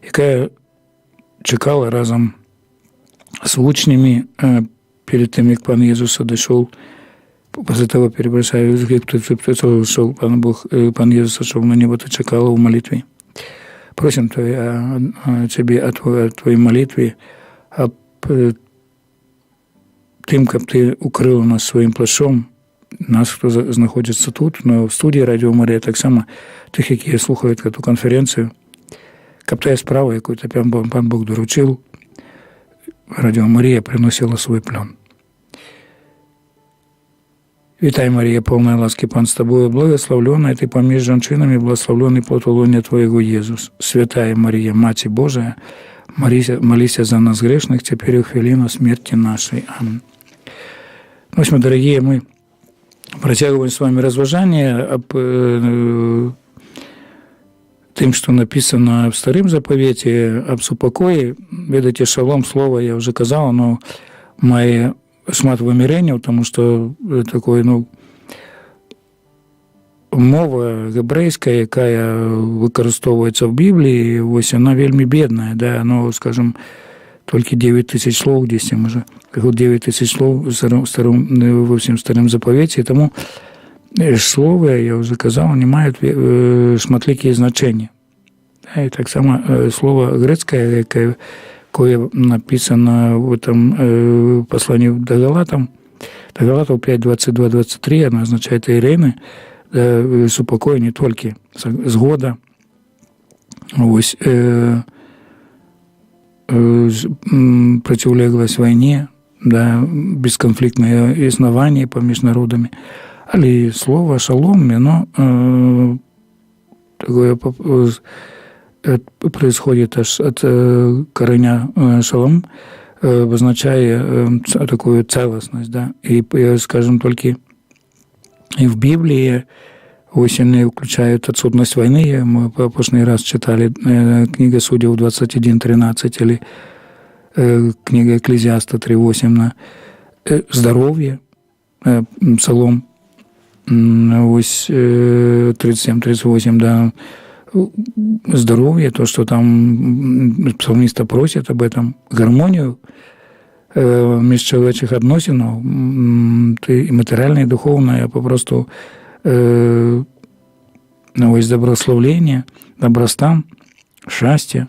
яка чекала разом з учнями перед тим, як пан Єсус одійшов. После того, перебросая шел пан Бог, пан Єсус шел на небо, ты чекала в молитве. Просим Тебе о Твоей молитве, об тим, каб Ти укрила нас своїм плащом, нас, хто знаходиться тут, но в студії Радіо Марія, так само тих, які слухають цю конференцію, каб та справа, яку пан Бог доручив, Радіо Марія приносила свій план. Вітай, Марія, повна ласки, Пан з тобою, благословлена Ти поміж жінками, благословлений плод лоня Твоєго Єсус. Святая Марія, Маті Божия, молися за нас грешных, теперь и в хвилину смерти нашей. Аминь. Ну, мы, дорогие, мы протягиваем с вами разважание об тем, что написано в Старым Заповете, об супокое. Видите, шалом, слово я уже казал, но має шмат вимірень, тому що такое, мова гебрейська, яка використовується в Біблії, ось вона вельми бідна, да, скажімо, тільки 9 тисяч слов, десь може, 9 тисяч слов во всім Старому Заповіті, тому слова, я вже казав, вони мають шматликі значення. І так само слово грецьке, яке написано в этом послании до Галатам 5, 22, 23, оно означает Ірини, супокой не тільки згода, ось, противлеглость войне, да, безконфликтное існування поміж народами, але слово шалом, оно такое происходит от кореня шалом, означает такую целостность, да, и, скажем, только и в Библии осенью включают отсутность войны. Мы в прошлый раз читали книга Судьев 21:13 или книга Екклезиаста 3:8. Здоровье, Псалом 37-38, да, здоровье, то, что там псалмиста просит об этом, гармонию межчеловечих относин, и материальное, и духовное, а попросту ось добрословление, добростан, счастье,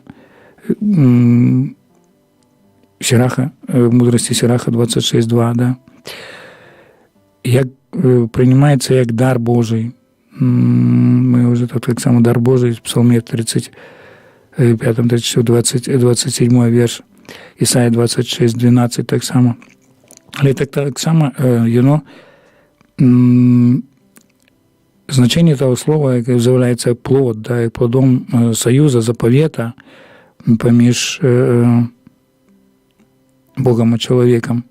Сираха, мудрости Сираха 26:2, да, як приймається як дар Божий. Ми вже так само дар Божий в Псалмі 35, 36, 27 вірш, Ісая 26:12 так само. Але так само, значення того слова, яке з'являється як плод, да, як плодом союзу, заповіта поміж Богом і чоловіком.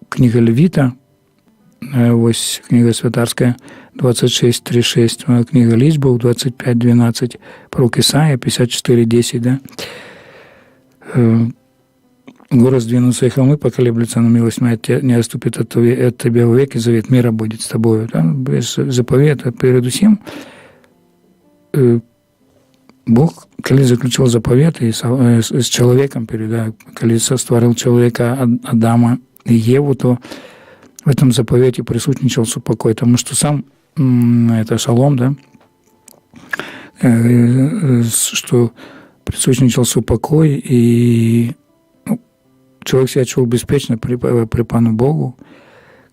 Книга Левіта, ось книга Святарська 26:3-6, книга Лічбов 25:12, пророк Ісая 54:10, да. Горы сдвинутся и холмы поколеблются, но милость моя не отступит от тебя вовек, и завет мира будет с тобою. Да? Заповет, перед усім Бог, коли заключил заповет с человеком, коли сотворил человека Адама и Еву, то в этом заповете присутствовал супокой, потому что сам это шалом, да, что присутствовал супокой, и человек себя чувствовал беспечно при Пану Богу,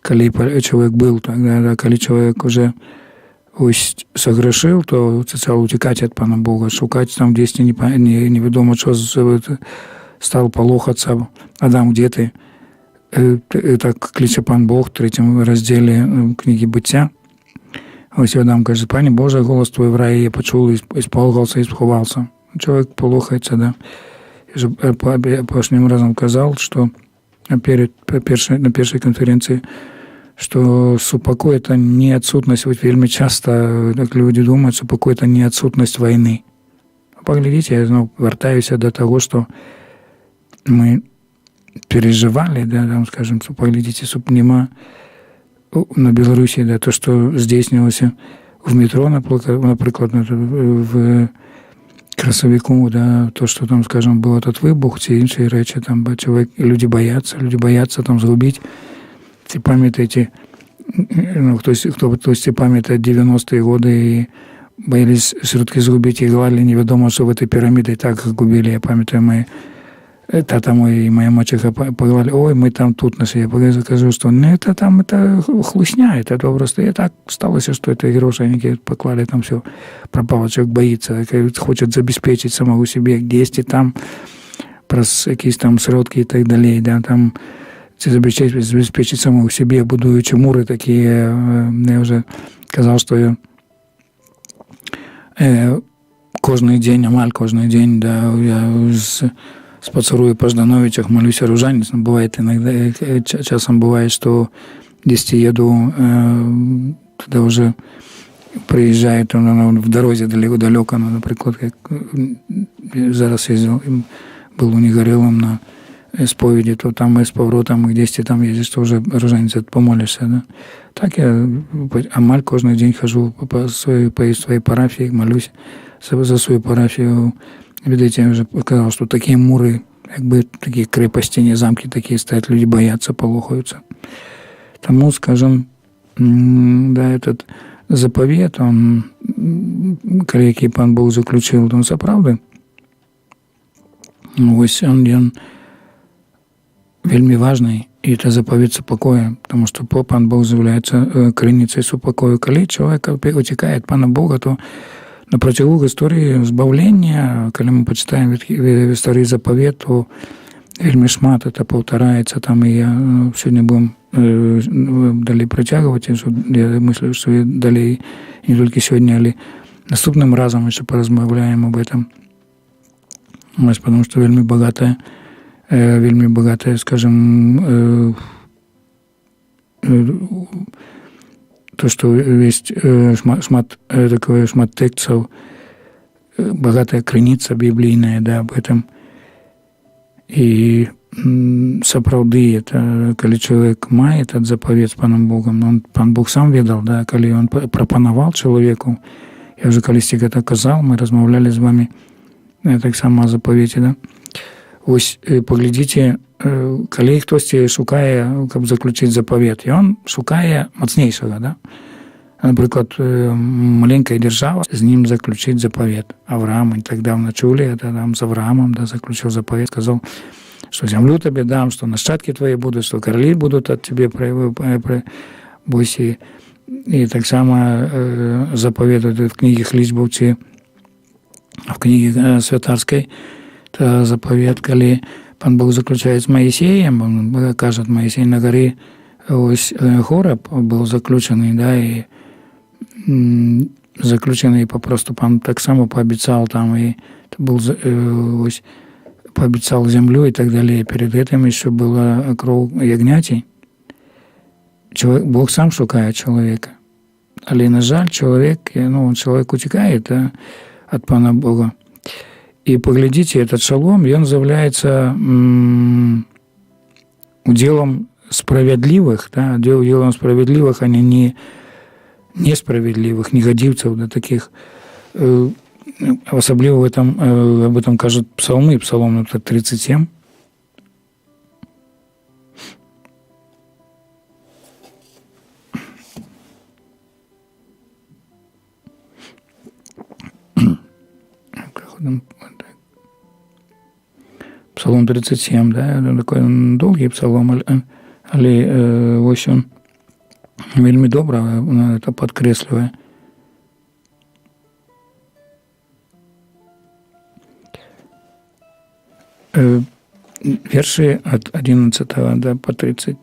коли человек был тогда, да, коли человек уже ось согрешил, то стал утекать от Пана Бога, шукать там, где неведомо, что стал полохаться. Адам, где ты? Так кличе Пан Бог в 3 розділі книги Буття. Ось Адам каже: «Пане Боже, голос Твой в раю я почул, исполгался и сховался». Человек полохается, да. Я прошлым разом казал, что на первой конференции, что супокой – это не отсутность, вот вельми часто так люди думают, супокой – это не отсутность войны. Поглядите, я вертаюсь до того, что мы переживали, да, там, скажем, поглядите, нема на Беларусі, да, то, що здійснилося в метро, наприклад, в красовіку, да, то, що там, скажімо, був этот вибух, ці інші речі, там, люди бояться там згубити. Ці пам'ятаєте, ну, хтось пам'ятає 90-ті роки і боялись все-таки згубити, і гладили, невідомо, що в этой піраміді і так губили. Я пам'ятаю, тата мой и моя мачеха поговорили, ой, мы там тут нашли. Я кажу, что ну, это там, это хлусня, это просто и так сталося, что это гроши поклали, там все пропало, человек боится, хочет забезпечить самого себе, есть и там про якісь там сродки і так далі, да, там це забезпечить самого себе, будуючи мури такі, я вже казав, що я кожний день, амаль кожний день, да, я спацарую по Ждановичах, молюся ружанец, но бывает иногда, часом бывает, что если еду, тогда уже приезжает в дороге далеко, ну, например, как зараз ездил, был у Негорелом на споведи, то там с поворотом, где там ездишь, то уже ружанец помолишься, да. Так я амаль кожный день хожу по своей парафии, молюсь за свою парафию. Видите, я вже сказав, що такі мури, якби такі крепості, замки такі стоять, люди бояться, полохаються. Тому, скажем, да, этот заповіт, он, коли який пан Бог заключив, он заправди, ось він вельми важний, і це заповіт супокою, тому що пан Бог з'являється криницею супокою. Коли чоловік утікає від пана Бога, то на протягу історії збавлення, коли ми почитаємо в історії заповіт, то вельми шмат це повторяється. Там і я сьогодні будемо далі притягувати, що я мислю, що я далі не тільки сьогодні, але наступним разом ми ще порозмовляємо об этом. Ось, тому що вельми багато, скажімо, то, что есть шмат текстов, богатая крыніца біблійная, да, об этом. И сапраўды, это, коли человек мае этот заповед с паном Богом, пан Бог сам ведал, да, коли он пропанавал человеку, я уже колись гэта казал, мы размаўлялі з вами так само о заповеде, да. Ось, поглядите, калі хтосьці шукае, каб заключыць запавет, і он шукае мацнейшага, да? Напрыклад, маленькая держава, з ним заключыць запавет. Авраам, так давно чулі, это там з Авраамом, да, заключил запавет, сказал, что землю тебе дам, что нащадки твои будут, что короли будут от тебе, бойся. И так само запавет в книге Хлічбаўцы, в книге святарской, это заповед, коли пан Бог заключает с Моисеем, он кажет, Моисей на горе, ось Хореб был заключенный, да, и заключенный попросту пан так само пообещал там, и это был, ось, пообещал землю и так далее. Перед этим еще была кров ягнятей. Бог сам шукает человека. Але, на жаль, человек утекает, да, от пана Бога. И поглядите, этот шалом, он является уделом справедливых, да, уделом справедливых, а не несправедливых, негодивцев, да, таких. Особливо об этом кажут псалмы, псалом 37. Псалом 37, да, такой долгий псалом, але ось он вельми добре это подкреслює. Верши от 11 да, по 30,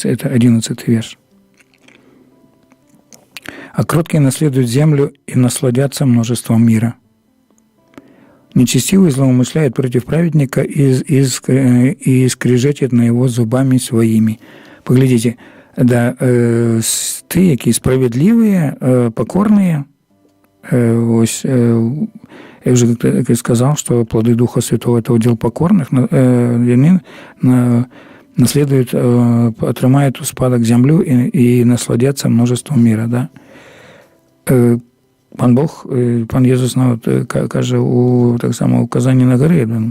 это 11 верш. «А кроткие наследуют землю и насладятся множеством мира. Нечестивый злоумышляет против праведника и скрежетит на его зубами своими». Поглядите, да, ты, які справедливые, покорные, ось, я уже сказал, что плоды Духа Святого – это удел покорных, они наследуют, отрымают в спадок землю и насладятся множеством мира, да. пан Бог, пан Єсус каже так само у Казані на горі, да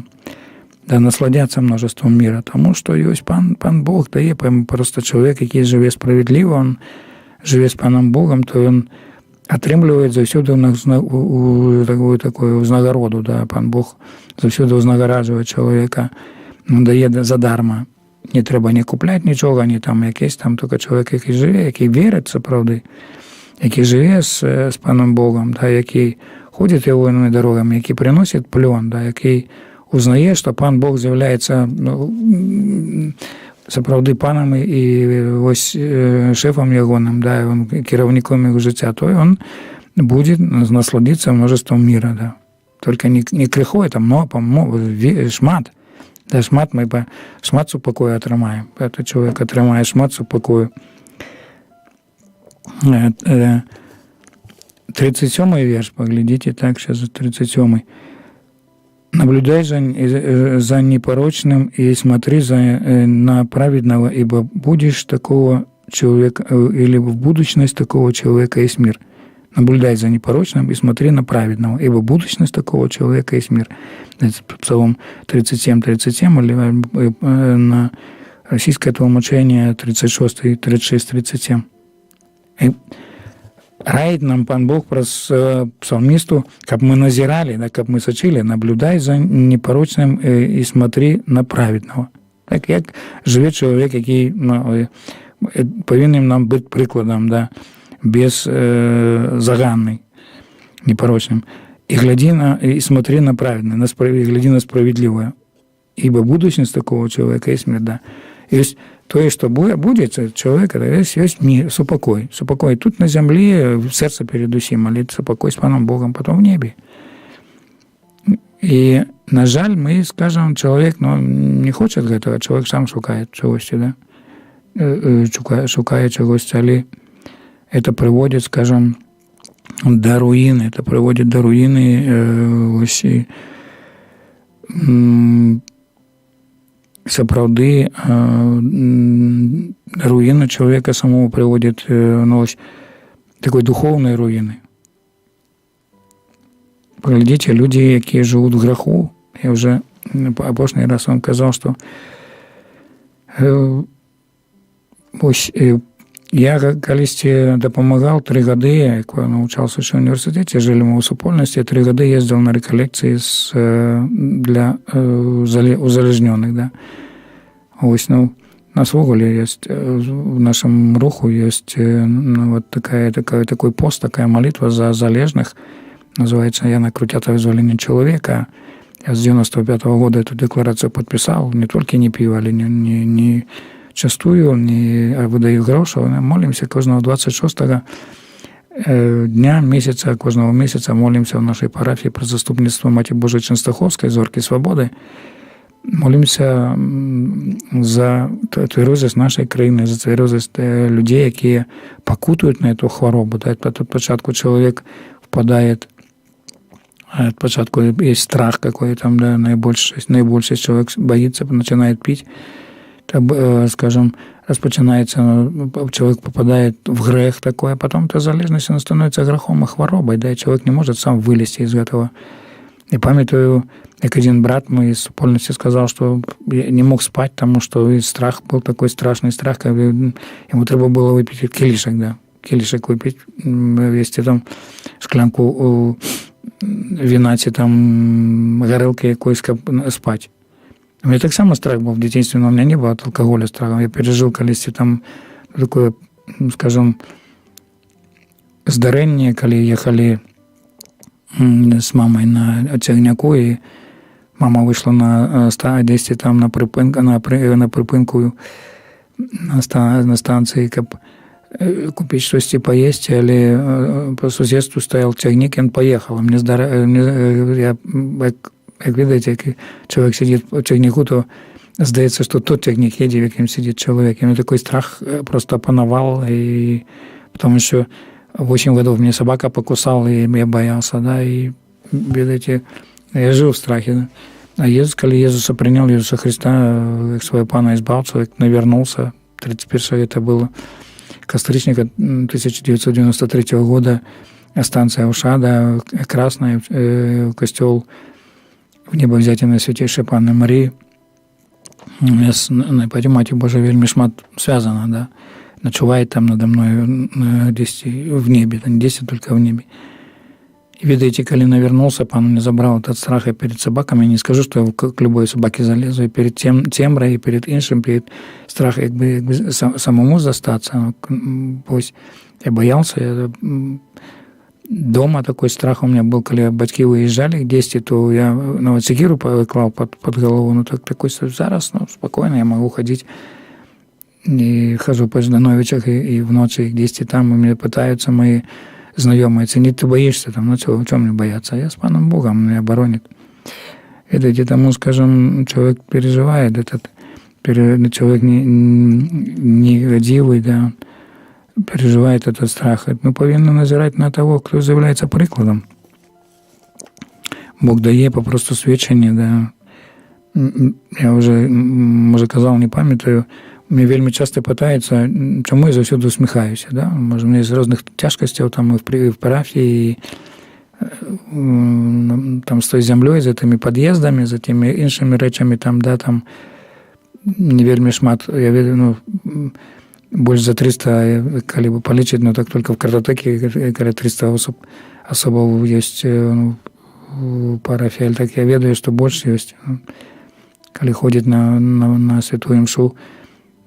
насладяться множеством міра, тому що ось пан Бог дає просто чоловік, який живе справедливо, він живе з паном Богом, то він атрымлівае заўсёды такую ўзнагароду, да, пан Бог заўсёды ўзнагараджвае чалавека, дае задарма. Не трэба не купляць нічога, не там якісь там, только чалавек, які жыве, які верыць сапраўды, які жыве з паном Богом, да, які ходзіць ягонымі дарогамі, які прыносіць плён, да, які узнае, што пан Бог з'яўляецца сапраўды панам і вось шэфам ягоным, да, кіраўніком яго жыцця, то ён будзе насладіцца множеством міра, да. Только не крыхой, там шмат. Да, шмат супакою атрымаем. Гэта чалавек атрымае шмат супакою. 37-й верш, паглядзіце, так, сейчас 37-й. Наблюдай за непорочным и смотри на праведного, ибо будешь такого человека, или в будущность такого человека есть мир. Наблюдай за непорочным и смотри на праведного, ибо будущность такого человека есть мир. Это Псалом 37-37, или на российское толмачение 36-37. Раіць нам пан Бог праз псалмісту, каб мы назіралі, да, каб мы сачылі, наблюдай за непорочным і смотри на праведного. Так, як жыве чалавек, які павінен нам быць прыкладам, да, без заганнай, непорочным. І глядзі і смотри на праведное, глядзі на справедливое. Ибо будущность такого человека есть мир, да. Есть то, что будет человека, есть мир, супокой. Супокой тут на земле, в сердце перед усім, але супокой с паном Богом, потом в небе. И, на жаль, мы скажем, человек не хочет этого, человек сам шукает чогось, да? Шукает чогось, але это приводит, скажем, до руины. Это приводит до руины ось сапраўды руіна чалавека самого приводит ось такой духовной руины. Поглядите, люди, якія живут в граху, я уже апошні раз вам казал, что ось я калісьці дапамагаў 3 гады, як я навучаўся ў універсітэце, жылі мы ў супольнасці, 3 гады ездзіў на рэкалекцыі для узалежнёных, да. Ось, нас ввогуле ёсць, в нашым руху ёсць вот такой пост, такая молитва за залежных, называется «Я на крутята вызволення чалавека». Я з 95-го года эту декларацию подписал, не только не пью, але не частую, не выдаю гроші, молимося кожного 26-го дня місяця, кожного місяця молимося в нашій парафії про заступництво Маті Божої Ченстаховської, Зорки Свободи. Молимося за тверезость нашої країни, за тверезость людей, які покутують на цю хворобу. Тут спочатку чоловік впадає, спочатку є страх какой там, да, наибольший человек боится, начинает пить, скажем, распочинается, человек попадает в грех такой, а потом эта залежность, она становится грехом и хворобой, да, и человек не может сам вылезти из этого. И памятую, как один брат мой из супольности сказал, что я не мог спать, потому что страх был такой страшный страх, как ему треба было выпить килишек, да, килишек выпить, вести там шклянку вина, ці там горелки якоїсь, спать. У меня так само страх был в детстве, но у меня не было от алкоголя страха. Я пережил колись там такое, скажем, здарэнне, коли ехали с мамой на цягняку, и мама вышла на 110 там на припынку на станции, как купить что-то поесть, але по соседству стоял цягник, и он поехал. Як видите, як чоловік сидить в цягнику, то здається, що тот цягник їде, в яким сидить чоловік. І мене такий страх просто опановал, и потому что 8 годов мне собака покусала, и я боялся, да, и, видите, я жил в страхе, да. А Иисус, когда Иисуса принял, Иисуса Христа, как своего Пана избавца, как навернулся, 31 это было, костричника 1993 года, станция Уша, да, Красная, костёл в Небовзятіне Святейшай Панны Марии. На Маті Божа вельмі шмат связано, да. Ночувает там надо мною 10 в небе, не 10 только в небе. И видите, коли навернулся, пан меня забрал от страха перед собаками. Я не скажу, что я к любой собаке залезу, и перед темрой, и перед іншим, перед страхом, якби самому застаться. Ось я боялся, я дома такой страх у меня был, когда батьки выезжали к 10, то я секиру клал под голову, ну такой зараз, спокойно, я могу ходить. И хожу по Ждановичах, и в ночи к 10 там, и меня пытаются мои знакомые оценить, ты боишься, там, ну чего, в чем мне бояться? А я с Паном Богом, меня оборонит. Видите, тому, скажем, человек переживает, человек негодивый, да, переживает этот страх. Мы повинны назирать на того, кто является прикладом. Бог дає попросту свідчення, да. Я вже, може, казав, не пам'ятаю, мені вельми часто питаються, чому я завсюди усміхаюся. Да? Може, мені з різних тяжкостей там і в парафії, і там з тою землею, за тими під'їздами, за тими іншими речами, там, да, там не вельми шмат, я веду, ну, больше за 300, коли бы полечить, но так только в картотеке, когда 300 особо есть в парафии, так я ведаю, что больше есть. Коли ходит на святую мшу,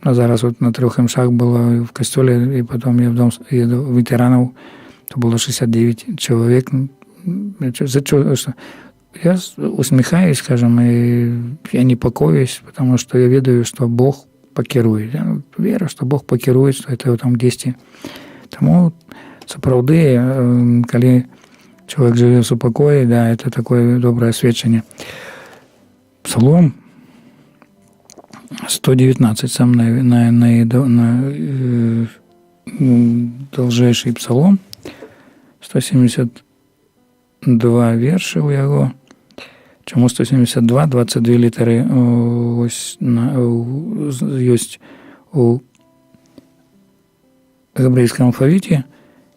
а зараз вот на 3 мшах было в костеле, и потом я в дом ветеранов, то было 69 человек. Я усмехаюсь, скажем, и я не покоюсь, потому что я ведаю, что Бог покерует. Я верю, что Бог покерует, что это там 10. Тому сапраўды, коли человек живет в супокое, да, это такое доброе свідчення. Псалом 119, сам наидолжейший псалом, 172 верши у яго. Чому 172? 22 літери ось есть у габрейском алфавите,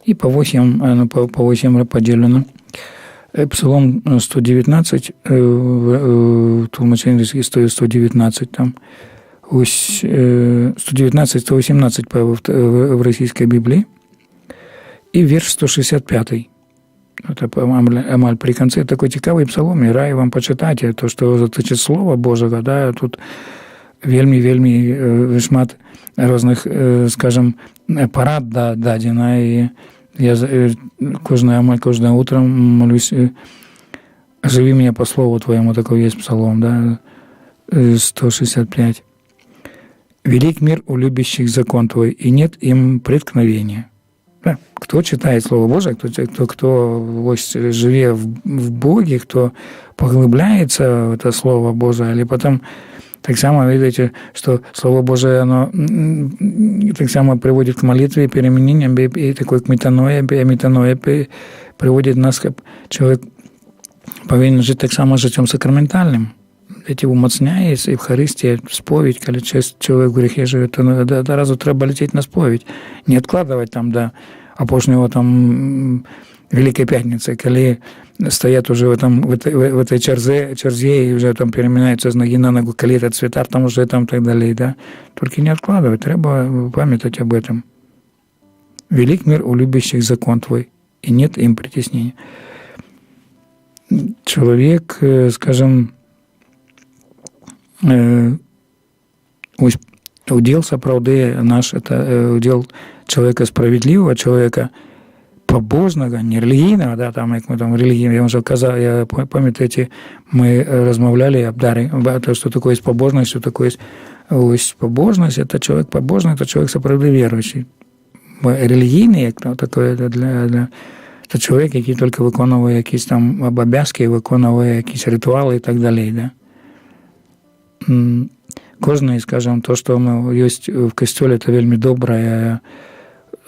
и по 8 поделено. Псалом 119, толмаченський 119, там ось 119-118 в російській Біблії, і вірш 165. Это амаль при конце такой цікавий псалом, і раю вам почитати, то, що затичить Слово Божого, да, тут вельми шмат різних, скажем, порад дадено, і я кожне утро молюсь, живи меня по слову Твоему, такой есть псалом, да, 165. Велик мир у любящих закон Твой, и нет им преткновения. Да. Кто читает Слово Божие, кто живе в Боге, кто поглибляется в это Слово Божие, или потом так само видите, что Слово Божие, оно так само приводит к молитве, переменениям, и такой к метаноя приводит нас, как человек повинен жить так само життям сакраментальным. Эти умацняється, Евхаристия, споведь, коли человек в грехе живет, то разу треба лететь на споведь, не откладывать там до опошнего там Великой Пятницы, коли стоят уже в этой черзе и уже там переминаются с ноги на ногу, коли этот святар там уже там так далее, да. Только не откладывать, треба памятать об этом. Велик мир у любящих закон Твой, и нет им притеснения. Человек, скажем, удел сапраўды наш, это удел человека справедливого, человека побожного, не релігійного, да, там, як ми там релігійно, я вже казав, я пам'ятаєте, ми розмовляли об дарі, то, що таке є побожність, що таке є ось побожність, це чоловік побожний, це чоловік сапраўды віруючий. Релігійний, як таке, це чоловік, який тільки виконує якісь там обов'язки, виконує якісь ритуали і так далі, да. Кожний, скажем, то, що є в костюлі, це вельми добре.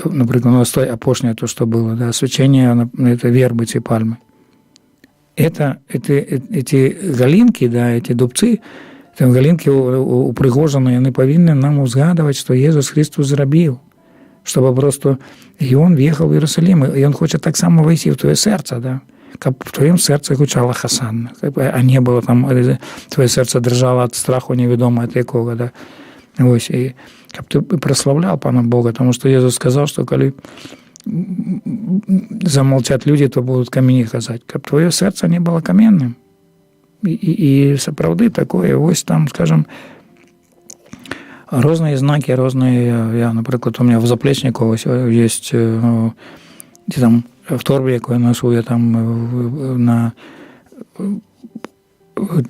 Наприклад, у нас той опошнее, то, что было, да, свечение, это вербы, эти пальмы. Эти галинки, да, эти дубцы, галинки упригожені, вони повинні нам узгадувати, що Єсус Христос зробив, чтобы просто і ён въехал в Иерусалим, і ён хоче так само войти в твоє серце, да? Каб в твоєму серці гучала хосанна, а не було там, твоє серце дрожало від страху невідомо від якого, да? Ось, і каб ти прославляв Пана Бога, тому що Ісус сказав, що коли замолчать люди, то будуть камені казати. Каб твоє серце не було каменним. І сапраўды такое, ось там, скажем, різні знаки, різні, я, наприклад, у мене в заплечнику ось є, ці там в торбі, яку я ношу, я там на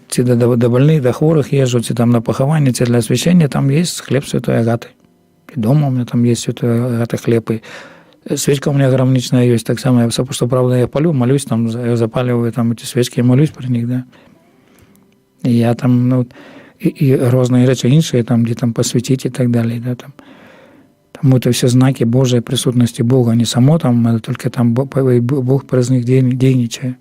ці до больних, до хворих їжджу, ці там на поховання, ці для освящення, там є хліб Святої Агати. І дома у мене там є Святої Агати хліб, і свечка у меня громничная есть, так само, что, правда, я палю, молюсь, там, запаливаю там эти свечки, молюсь при них, да. И я там, ну, и разные речи іншие, там, где там посвятить и так далее, да, там. Там это все знаки Божьей присутности Бога, не само там, только там Бог через них дейничает.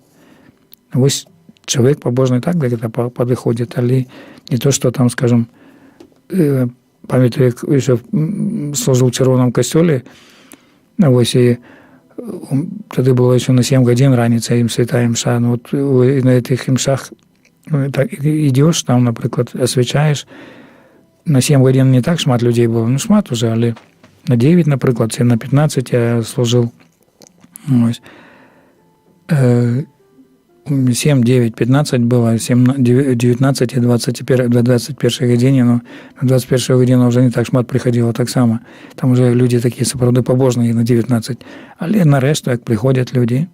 Ось человек побожный так где-то подходит, али не то, что там, скажем, пам'ятаю, як еще служил в Червоному костелі, ось, і тоді було ще на 7 годин раніця їм свята імша. Ну, от на цих імшах так, йдеш, там, наприклад, освячаєш. На 7 годин не так шмат людей було, ну шмат уже, але на 9, наприклад, це на 15 я служив. Ось. 7, 9, 15 было, 19 и 21, до 21 годині, но на 21 годину вже не так шмат приходило так само. Там вже люди такі, справді, побожні на 19. Але на решту, як приходять люди,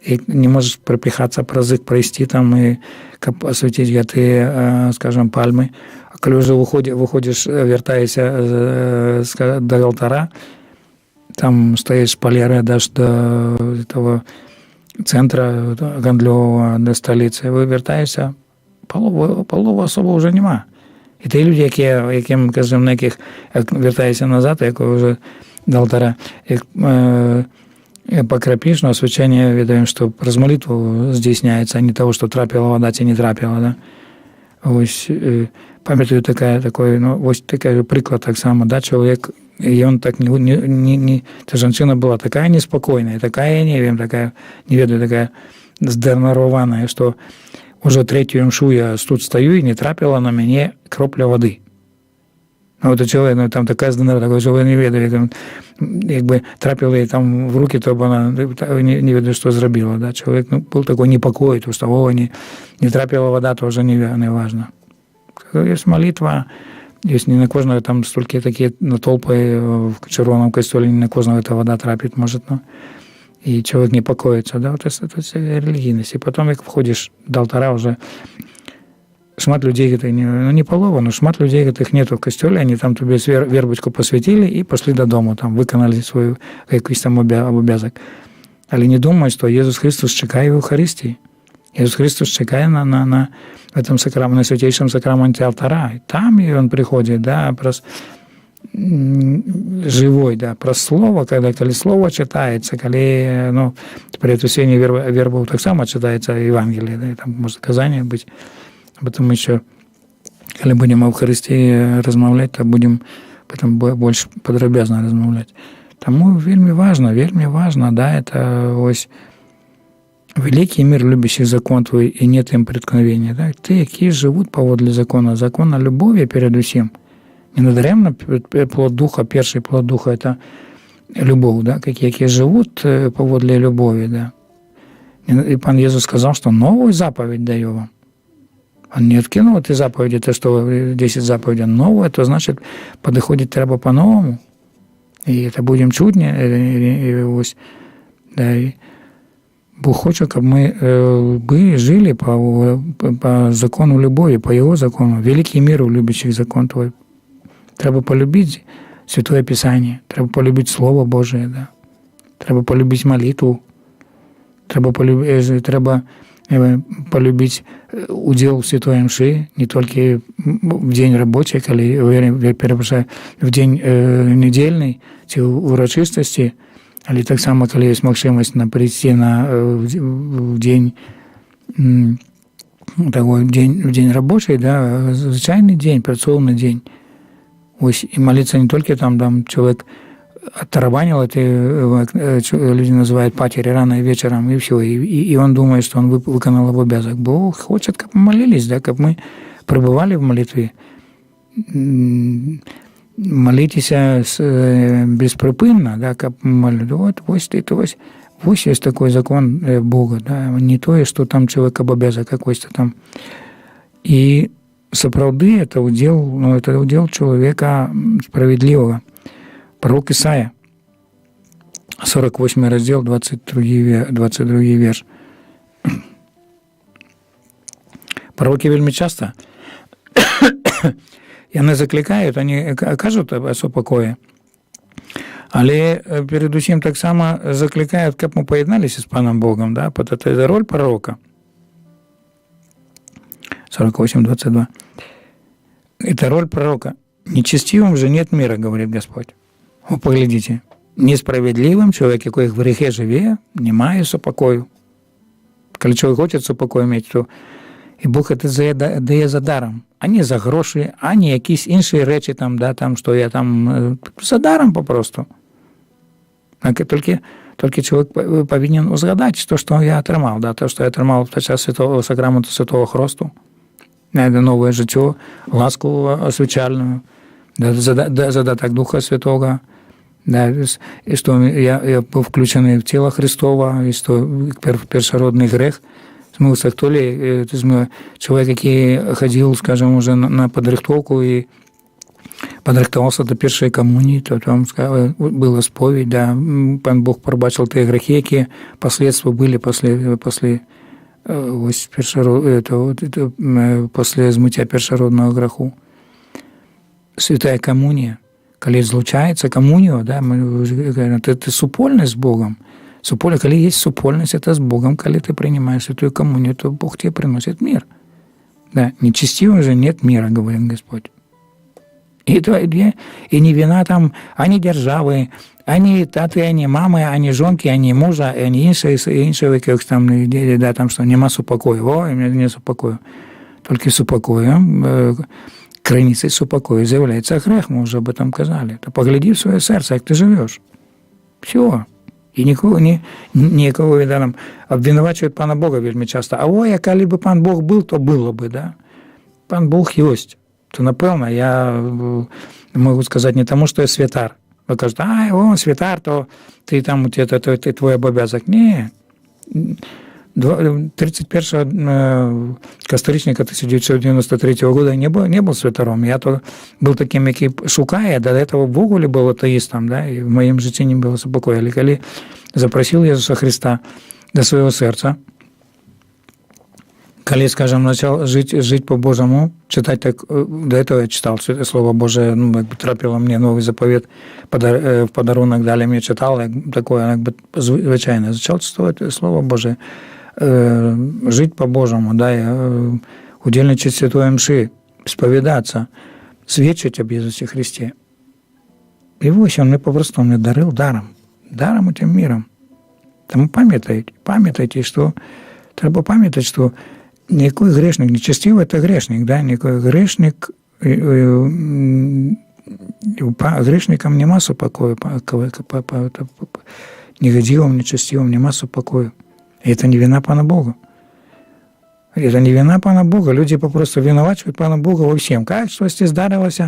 і не можеш припихатися прозик, пройти там і освятити гати, скажем, пальми. А коли вже виходиш, вертаєшся до алтара, там стоїш поліре, даш до того центра гандльового, до столиці, вивертаєшся, полову особо вже нема. І ті люди, яким, кажемо, на яких вертаєшся назад, як вже до алтара, по крапишну освячення відаємо, що про молитву здійсняється, а не того, що трапила вода, чи не трапила. Да? Ось, пам'ятаю такий, ну, ось такий приклад так само, да, чоловік, и он так эта женщина была такая неспокойная, такая, не ведаю, такая здернерованная, что уже третью мшу я тут стою, и не трапила на меня кропля воды. Ну, вот человек, ну, там такая здернерова, що ви не ведали, якби трапила їй там в руки, то б вона не ведаю, що зробила. Да? Чоловік, ну, був такий непокой, то що не трапила вода, то вже не важно. Є молитва. Есть не на кожного там столько такие толпы в Червоному костелі, не на кожного эта вода трапит, может, ну, и человек не покоится, да, вот это религийность. И потом, как входишь до алтара, уже шмат людей, не полова, но шмат людей, которых нету в костеле, они там тебе вербочку посвятили и пошли до дому, там, виконали свою якийсь там обов'язок. Але не думають, що Ісус Христос чекає в Євхаристії. Ісус Христос чекає на этом сакраменте, на святейшем сакраменте алтара. И там и он приходит, да, живой, да, про слово, коли слово читается, коли, ну, при Воскресении вербов так само читается Евангелие, да, и там может сказание быть. Потом еще, коли будем о Христе размовлять, то будем потом больше подробязно размовлять. Тому вельми важно, да, это ось великий мир любящих закон твой, и нет им преткновения. Да? Ты, які живут поводле закона любові перед усім. Ненадаремно плод Духа, перший плод Духа – это любовь, да? Які живут поводле любові. Да? И Пан Ісус сказав, що новую заповедь даю вам. Он не откинул эти заповеди, то, что 10 заповедей, новое, то значит, подходить треба по-новому. И это будем чуднее. Да, и Бог хоче, щоб ми жили по закону любові, по Його закону. Великий мир у любящих закон Твой. Треба полюбити Святое Писание, треба полюбити Слово Божие, да. Треба полюбити молитву, треба полюбити удел в Святой Мши, не тільки в день робочий, коли в день недільний, ці урочистості, але так само, коли є можливість прийти в день в день робочий, да, звичайний день, працовний день. Ось, і молитися не тільки там чоловік оттарабанил, это люди называют патери рано вечером, и все. И он думает, что он выполнил его обязанность. Бог хочет, как мы молились, да, как мы пребывали в молитве. Молитесь беспрепинно, да, как молитесь. Вот есть такой закон Бога, да, не то, что там человек обязан какой-то там. И сапраўды это удел человека справедливого. Пророк Исаия, 48 раздел, 22 верш. Пророки вельми часто яны закликают, они кажуть о супокое, але передусім таксама закликают, каб мы поєдналися з Паном Богом, да, это роль пророка. 48:22. Это роль пророка. Нечестивым же нет мира, говорит Господь. Вы поглядите. Несправедливым человек, який в гріхе живе, немає супокою. Коли чоловік хоче супокою мати, то і Бог це дає за даром. А не за гроші, а не якісь інші речі, там, да, там, що я там, за даром попросту. Тільки чоловік повинен узгадати то, що я отримав, да, то, що я отримав під час сакраменту Святого Хресту, нове життя, ласку освячальну, задаток Духа Святого, да, и что я был включен в тело Христово, и что першородный грех смылся, то ли человек, який ходил, скажем, уже на подрихтовку и подрихтовался до першей коммунии, то там была споведь, да, Пан Бог пробачил те грехи, які последствия были после после змиття першородного греху. Святая коммуния, коли злучається коммунию, да, это супольность с Богом. Коли есть супольность, это с Богом, коли ты принимаешь святую коммунию, то Бог тебе приносит мир. Да, нечестивым же нет мира, говорит Господь. И не вина там, ані держави, ані тати, ані мами, ані жонки, ані мужа, ані іншого якихось там, да, там, що нема супокою. Не супокою. Тільки супокоєм, криницей супокою з'являється грех, ми вже об этом казали. То погляди в своє серце, як ти живеш. Все. І нікого там обвинувачують Пана Бога вельми часто. А ой, коли б Пан Бог був, то було б, да? Пан Бог єсть. То, напевно, я можу сказати не тому, що я святар. Ви кажете, он святар, то ти там, ти твій обов'язок. Ні. 31 косторічника 1993 года не був святаром. Я то був таким, який шукає, до этого в Богу був атеїстом, да, і в моєму житті не було спокою. Але коли запросив Ісуса Христа до свого серця, коли, скажем, начал жить по-божьему, читать так, до этого я читал Слово Божие, трапило мне Новый заповедь, в подарунок дали мне, читал, такое, звичайно, начал читать Слово Божие, жить по-божьему, да, удельничать святой мши, споведаться, свідчить об Ісусі Христі. І ось він по-простому не дарив даром этим миром. Тому пам'ятайте, що треба пам'ятати, що никакой грешник, нечестивый – это грешник, да, никакой грешник, грешникам нема супокою, негодивым, нечестивым нема супокою. И это не вина Пана Бога. Это не вина Пана Бога. Люди попросту виновачивают Пана Бога во всем. Как что-то здарилось,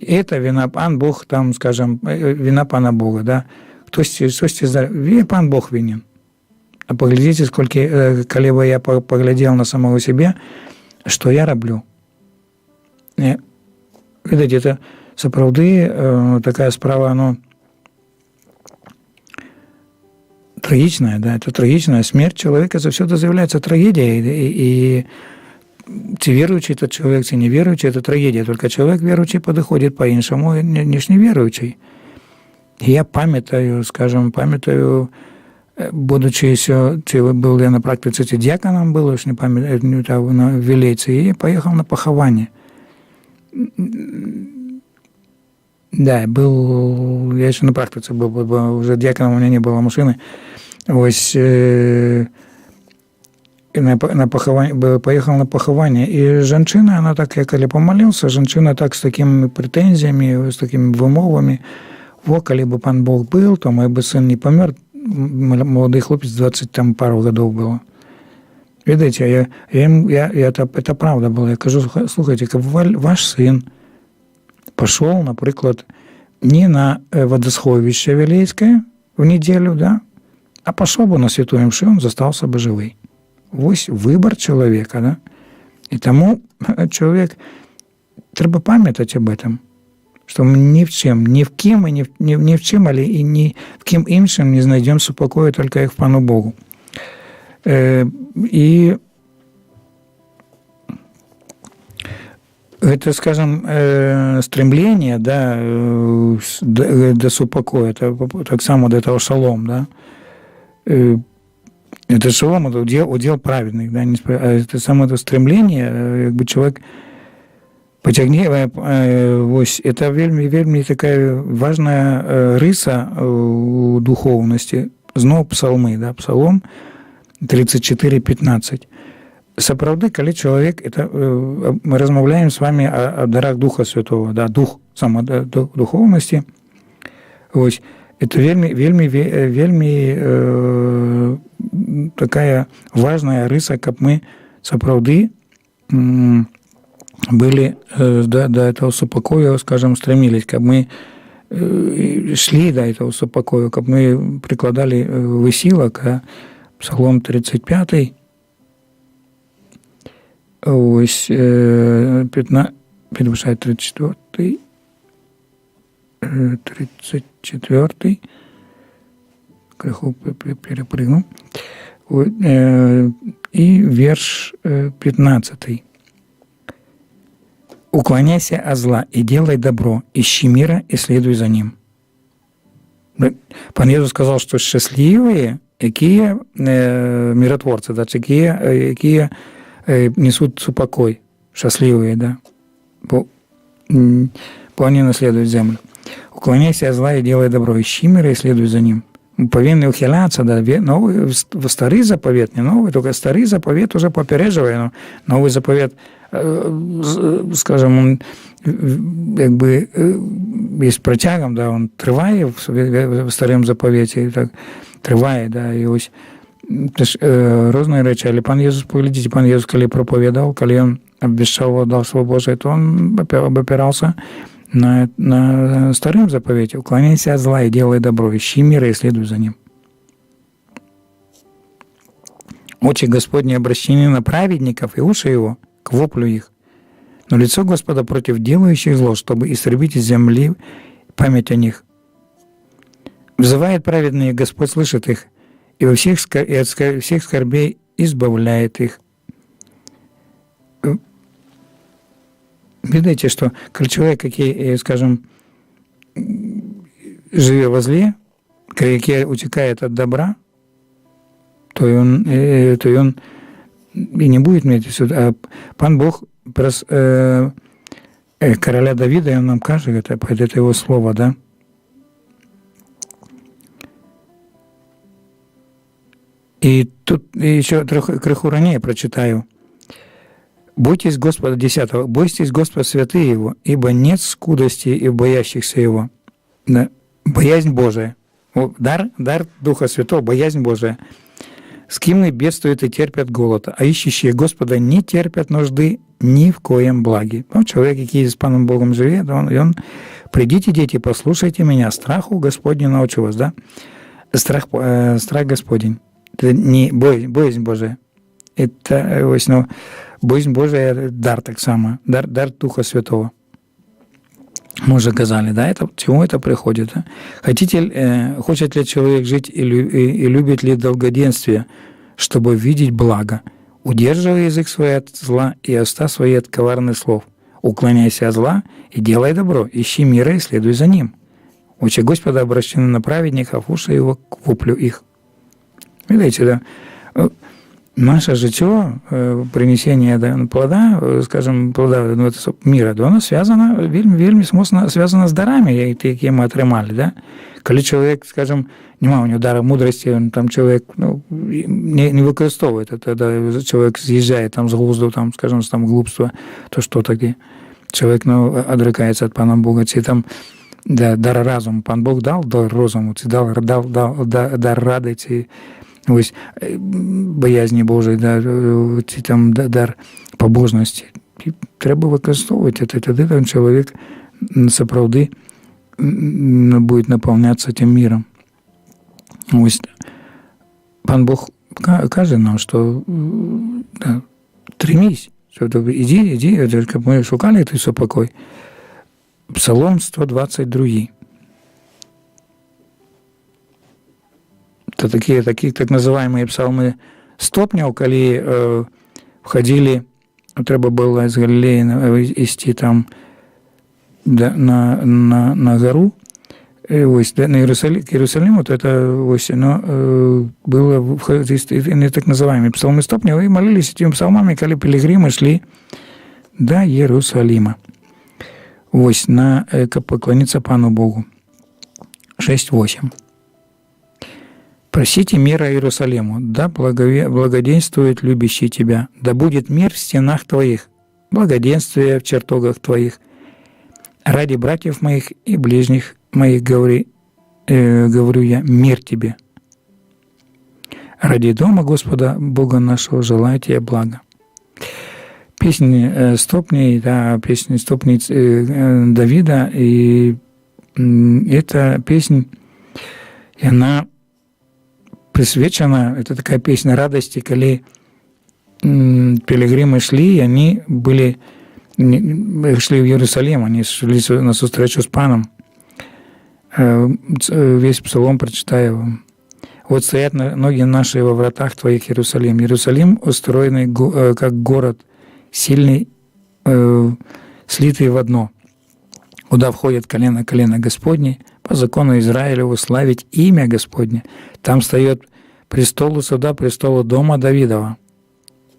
это вина Пан Бог, там, скажем, вина Пана Бога, да. Что-то здарилось, Пан Бог винен. А поглядите, сколько, коли бы я поглядел на самого себя, что я роблю. Видите, это сапраўды такая справа, оно трагичная, да, это трагичная. Смерть человека завсёды заявляется трагедией, и ці верующий этот человек, ці неверующий, это трагедия. Только человек верующий подходит по-іншому, ніж неверующий. И я пам'ятаю, будучи еще, был я на практике дьяконом, был, уж не памятаю, в Вилейце, и поехал на похование. Да, я еще на практике был, уже дьяконом у меня не было машины. Ось, поехал на похование, и женщина, она так, я коли помолился, женщина так с такими претензиями, с такими вымовами, калі бы пан Бог был, то мой бы сын не помер. Молодой хлопец, 20 там пару годов было. Видите, это правда было. Я кажу, слухайте, как ваш сын пошел, например, не на водосховище Вилейское в неделю, да, а пошел бы на Святую Мшу, он застался бы живый. Вось выбор человека, да. И тому человек, треба пам'ятати об этом, що ми ні в чим, ні в ким, ні в чим, але і ні в ким іншим не знайдемо супокою, тільки як в Пану Богу. І это, скажем, стремление, да, до супокою, это так само до этого шалом, да. Это шалом, это удел праведных, да, это самое это стремление, как бы человек потягне, ось, это вельми такая важная риса у духовности. Знову псалмы, да, псалом 34:15. Сапраўды, калі чалавек, это мы размаўляем с вами о дарах Духа Святого, да, дух самодуховности. Ось, это вельми такая важная риса, каб мы сапраўды были до этого супокою, скажем, стремились, как мы шли до этого супокою, как мы прикладали высилок, а Псалом 35, ось 34, криху перепрыгну, и верш 15. «Уклоняйся от зла и делай добро, ищи мира и следуй за ним». Пан Єсус сказав, що щасливі, які миротворці, да, які несуть супокой, щасливі, да, бо вони наслідують землю. «Уклоняйся от зла и делай добро, ищи мира и следуй за ним». Мы повинны ухиляться, да, в старый заповед, не новый, только старый заповед уже попередживает, но новый заповед, скажем, он как бы есть протягом, да, он триває в старому заповіті, так, триває, да, і ось різні речі, але пан Єсус, поглядите, пан Єсус, коли проповідав, коли він обіцяв водавство Божие, то він опирався на старом заповете: «Уклоняйся от зла и делай добро, ищи мира и следуй за ним». Очи Господни обращены на праведников, и уши его к воплю их. Но лицо Господа против делающих зло, чтобы истребить из земли память о них. Взывает праведные, Господь слышит их, и от всех скорбей избавляет их. Видите, что когда человек, який, скажем, живе во зле, який утекает от добра, то он и не будет иметь сюда. А пан Бог про короля Давида, он нам кажет, это его слово, да? И тут еще криху ранее прочитаю. «Бойтесь Господа» 10. «Бойтесь Господа святые Его, ибо нет скудости и в боящихся Его». Да. Боязнь Божия. Дар Духа Святого, боязнь Божия. «Скимны бедствуют и терпят голод, а ищущие Господа не терпят нужды ни в коем благе». Ну, человек, який с Паном Богом живет, он «Придите, дети, послушайте меня, страху Господню научу вас». Да? Страх Господень. Это не боязнь Божия. Это, ну, боязнь Божия – дар так само, дар Духа Святого. Мы уже сказали, да, это, чему это приходит. Да? Хочет ли человек жить и любит ли долгоденствие, чтобы видеть благо? Удерживай язык свой от зла и уста свои от коварных слов. Уклоняйся от зла и делай добро, ищи мира и следуй за ним. Очи Господа обращены на праведников, уши его к воплю их. Видите, да? Наше життя, принесення плода, скажімо, плода міра, воно зв'язано, вельми моцно зв'язано з дарами, які ми отримали. Да? Коли чоловік, скажімо, немає у нього дара мудрості, там чоловік не використовує, тоді чоловік з'їжджає там з глузду, там, скажімо, там глупства, то що таке? Чоловік одрікається від Пана Бога, чи там дар разуму. Пан Бог дав дар розуму, ці дав дар ради, ці ось боязні Божої, ці там дар побожності. І треба використовувати це. Тоді там чоловік сапраўды буде наповнятися тим міром. Ось пан Бог каже нам, що тримись, іди, як ми шукали той супокой. Псалом 122. Это такие так называемые псалмы стопняў, калі входили, трэба было з Галілеі ісці там на гору, ось, на Иерусалиму, то это ось, было так называемые псалмы стопняў, и молились этими псалмами, калі пилигримы шли до Иерусалима. Ось, каб поклониться Пану Богу. 6:8. Просите мира Иерусалиму, да благоденствует любящий тебя, да будет мир в стенах твоих, благоденствие в чертогах твоих. Ради братьев моих и ближних моих говорю я, мир тебе. Ради дома Господа, Бога нашего, желаю тебе блага. Песни стопней, песни стопней Давида, и эта песня, и она присвячена, это такая песня радости, коли пилигримы шли, и они шли в Иерусалим, они шли на встречу с Паном. Весь псалом прочитаю вам. Вот стоят ноги наши во вратах твоих, Иерусалим. Иерусалим устроенный как город, сильный, слитый в одно, куда входит колено Господне, по закону Израилеву славить имя Господне. Там встает престол суда, престолу дома Давидова.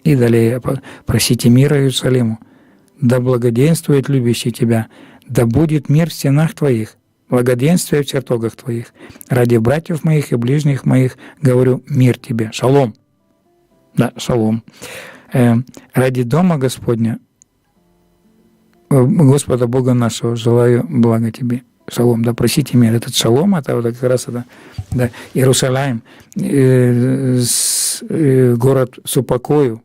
И далее просите мира Иерусалиму. Да благоденствует любящий тебя, да будет мир в стенах твоих, благоденствие в чертогах твоих. Ради братьев моих и ближних моих говорю, мир тебе. Шалом. Да, шалом. Ради дома Господня, Господа Бога нашего, желаю блага тебе. Шалом, да, просите мир. Этот шалом, это вот как раз это, да, Иерусалим, город супокою.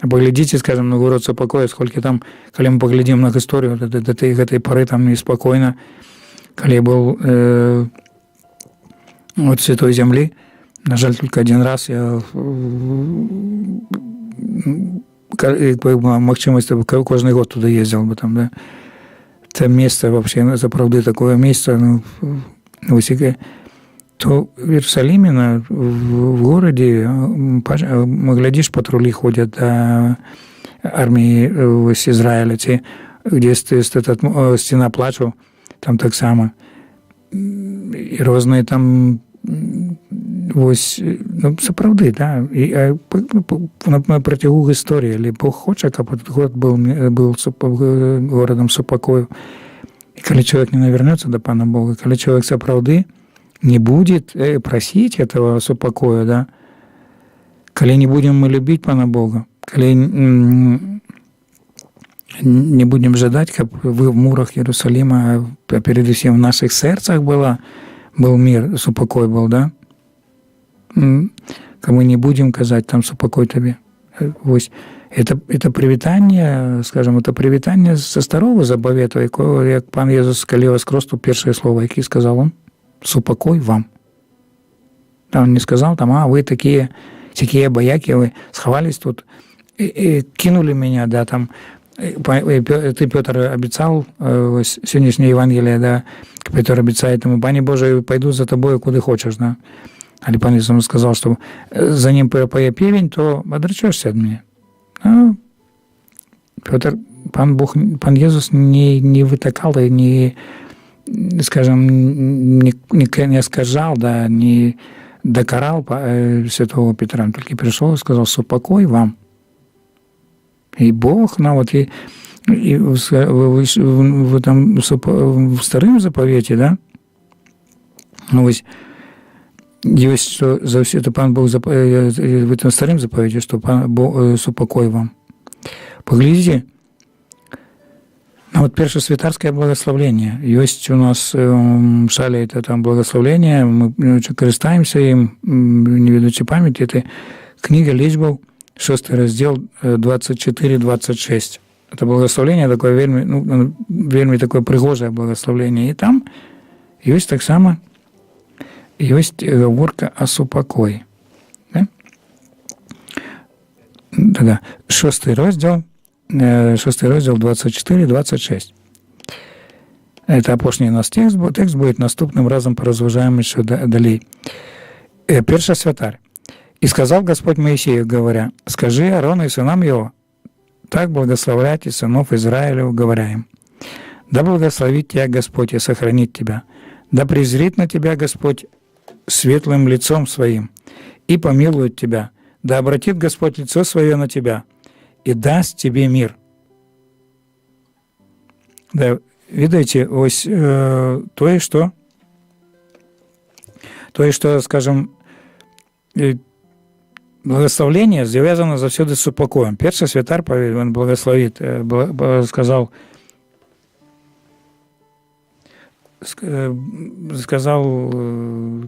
Поглядите, скажем, на город супокою, сколько там, коли мы поглядим на историю, до этой поры там неспокойно, коли был от Святой Земли. На жаль, только один раз я магчимость кожный год туда ездил бы там, да. Это место вообще, это правда такое место, то в Иерусалиме, в городе, глядишь, патрули ходят до армии Израиля, где стоит стена плачу, там так само. І різні там ось, сапраўды, да, і на протягу історії, але Бог хоче, каб этот город был городом супокою. І коли чоловік не навернется до Пана Бога, коли чоловік сапраўды не будет просить этого супокоя, да, коли не будем мы любить Пана Бога, коли не будем ждать, как в мурах Иерусалима, а перед всем в наших сердцах был мир, супокой был, да? Мы не будем казать там супокой тебе. Это привітання, скажем, это привітання со старого заповіту, якого, як пан Єсус, коли воскрес, то перше слово, яке сказав он, супокой вам. Да, он не сказал там, вы такие бояки, вы сховались тут, и кинули меня, да, там, ты, Петр, обещал, сегодняшнее Евангелие, да, Петр обещает ему, Пане Боже, пойду за тобой, куда хочешь, да. А Пан Иисус сказал, что за ним поя певень, то отречешься от меня. Ну, Петр, Пан Иисус не вытакал, не, скажем, не оскоржал, да, не докарал святого Петра, он только пришел и сказал, супокой вам. И Бог, в старым заповеті, да, есть, что за все это Пан Бог в этом старым заповеті, что Пан Бог супокой вам. Поглядите А вот першасвятарскае благословение. Ёсць у нас в шале это там благословение, мы карыстаемся ім, не ведаючы памяти. Это книга Лічбаў, 6 раздел 24-26. Это благословение такое вельмі, вельмі такое прыгожае благословение. И там ёсць таксама ёсць гаворка о супакоі. Да? Да. 6 раздел 24-26. Это апошні у нас текст будет, наступным разом поразважаем еще далей. Першасвятарь. «И сказал Господь Моисею, говоря, скажи Аарону и сынам его, так благословляйте сынов Израилев, говоря им, да благословит тебя Господь и сохранит тебя, да презрит на тебя Господь светлым лицом своим и помилует тебя, да обратит Господь лицо свое на тебя и даст тебе мир». Да, видите, ось тое, што, скажем, благословление звязано заўсёды з супакоем. Першасвятар, он благословит, сказал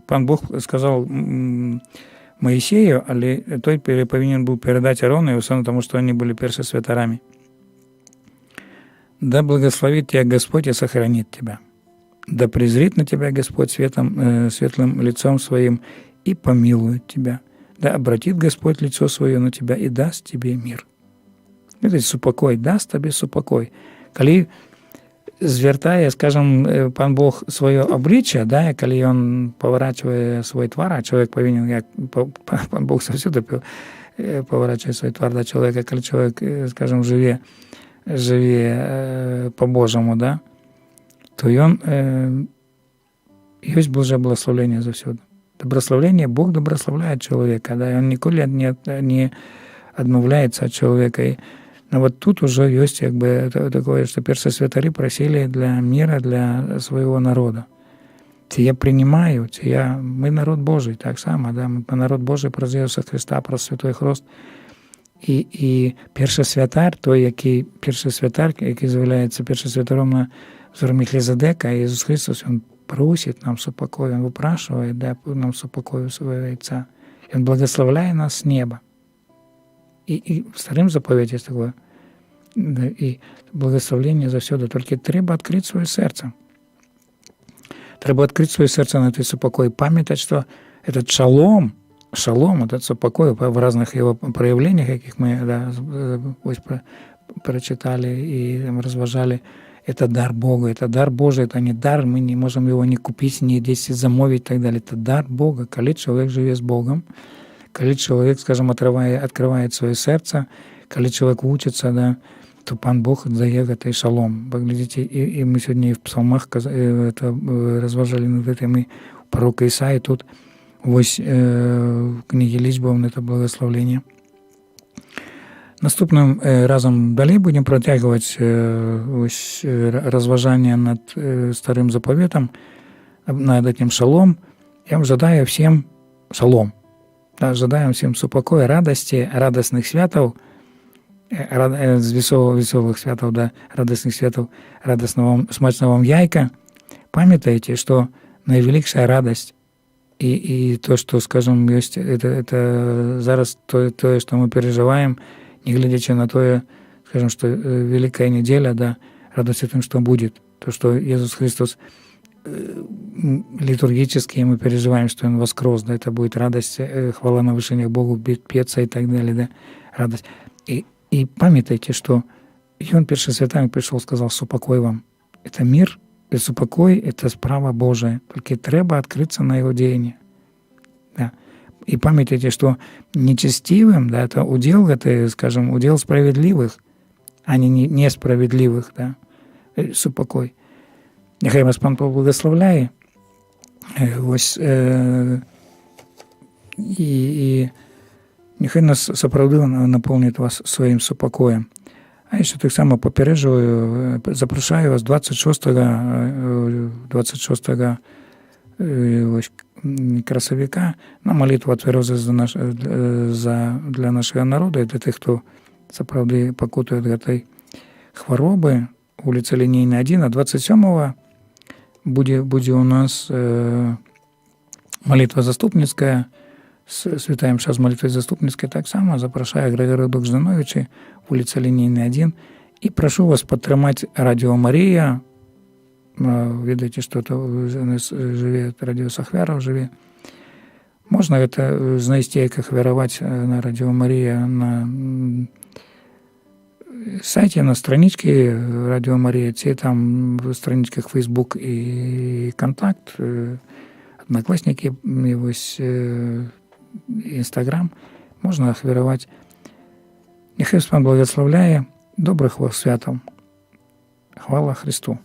пан Бог сказал Моисею, але той повинен был передать Аарону и Усану, потому что они были першасвятарами. «Да благословит тебя Господь и сохранит тебя. Да презрит на тебя Господь светлым лицом своим и помилует тебя. Да обратит Господь лицо свое на тебя и даст тебе мир». Это супокой, даст тебе супокой. Коли звертае, скажем, пан Бог свое обличие, да, коли он поворачивает свой твар, а человек повинен, як пан Бог заўсёды поворачивает свой твар до человека, коли человек, скажем, живе по-божьему, да, то ён ёсць Божье благословение заўсёды. Добрословление, Бог добрословляет человека, да, и он николи не отмовляется от человека. И, но вот тут уже есть как бы такое, что першасвятари просили для мира, для своего народа. Я принимаю, мы народ Божий, так само, да, мы народ Божий про Иисуса Христа, про Святой Хрост. І першасвятар, той, який першасвятар, який з'являється першасвятаром на взор Мелхизедека, Ісус Христос, Він просить нам супокой, Он выпрашивает, дай нам супокою своего Яйца. И Он благословляет нас с неба. И в Старым заповеде есть такое, и благословление завсёды, только треба открыть свое сердце. Треба открыть свое сердце на этой супокой, памятать, что этот шалом, этот супокой в разных его проявлениях, каких мы прочитали и разважали, это дар Бога, это дар Божий, это не дар, мы не можем его ни купить, ни здесь замовить и так далее. Это дар Бога. Коли человек живет с Богом, коли человек, скажем, открывает свое сердце, коли человек учится, да, то пан Бог дает это шалом. Поглядите, и мы сегодня и в псалмах это разважали над этим, и пророка Исаии тут ось в книге Лічбаў это благословление. Наступным разом далей будем протягивать разважание над Старым заповедом, над этим шалом. Я вам жадаю всем шалом. Да, жадаем всем супокоя, радости, радостных святов, веселых святов, да, радостных святов, радостного, смачного вам яйка. Памятайте, что наивеликшая радость и то, что, скажем, есть, это зараз то, что мы переживаем, не глядячи на то, скажем, что Великая неделя, да, радость тем, что будет. То, что Иисус Христос литургически мы переживаем, что Он воскрес, да, это будет радость, хвала на вышине Богу, петься и так далее, да, радость. И памятайте, что Он першасвятарем пришел, сказал, супокой вам. Это мир, и супокой – это справа Божия, только треба открыться на Его деяние. Да. И памятайте, что нечестивым, да, это удел, это, скажем, удел справедливых, а не несправедливых, да, супокой. Нехай вас Пан поблагословляє, ось, і нехай нас сапраўды наповнить вас своїм супокоєм. А ще так само попереджую, запрошую вас 26 красовика на молитву отверози для нашого народу і для тих, хто справді покутує від цієї хвороби. вуліца Лінейная 1, а 27 будзе у нас молитва заступніцкая, святая мша з молитвай заступніцкай таксама. Запрашае Григорий Богданович, вуліца Лінейная 1. І прашу вас падтрымаць Радіо Марія. Ведаеце, што жыве радіо Сахвяраў жыве. Можна гэта знайсці, як ахвяраваць на Радіо Марія на сайце, на страничке Радіо Марія, ці там в страничках Facebook і Контакт, Одноклассники, і вось Інстаграм. Можна ахвяраваць. Нехай Господь благословляє. Добрых вас святаў. Хвала Христу.